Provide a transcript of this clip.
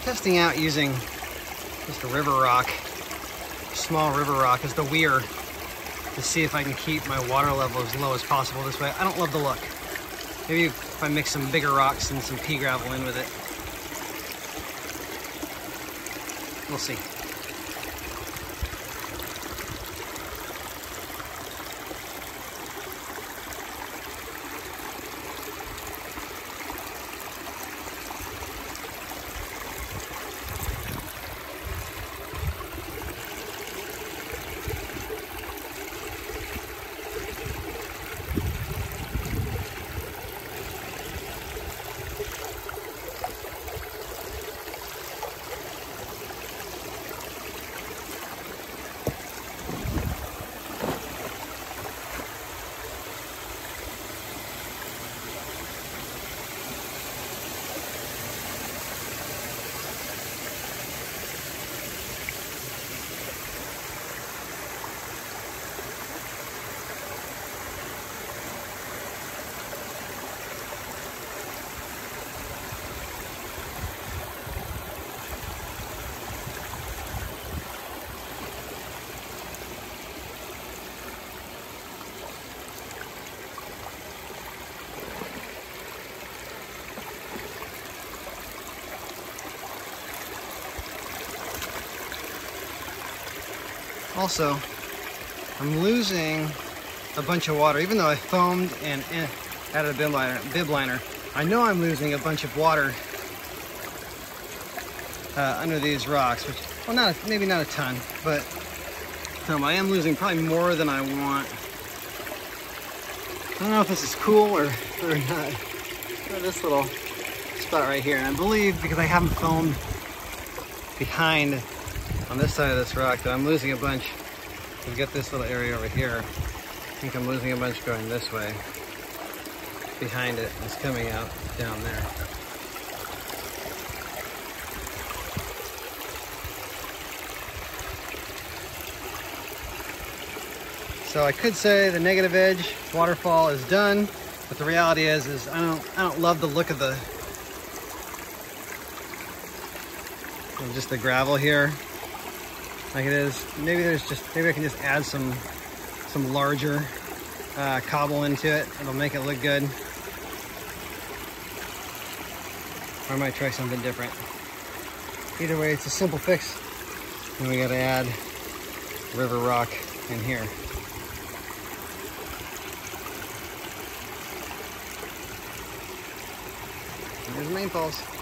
testing out using just a river rock, small river rock as the weir, to see if I can keep my water level as low as possible this way. I don't love the look. Maybe if I mix some bigger rocks and some pea gravel in with it. We'll see. Also, I'm losing a bunch of water. Even though I foamed and added a bib liner, I know I'm losing a bunch of water under these rocks, which, well, maybe not a ton, but I am losing probably more than I want. I don't know if this is cool or not. Or this little spot right here, and I believe because I haven't foamed behind on this side of this rock that I'm losing a bunch. We've got this little area over here. I think I'm losing a bunch going this way. Behind it, it's coming out down there. So I could say the negative edge waterfall is done, but the reality is I don't love the look of just the gravel here like it is. Maybe I can just add some larger cobble into it. It'll make it look good. Or I might try something different. Either way, it's a simple fix. And we gotta add river rock in here. There's the main falls.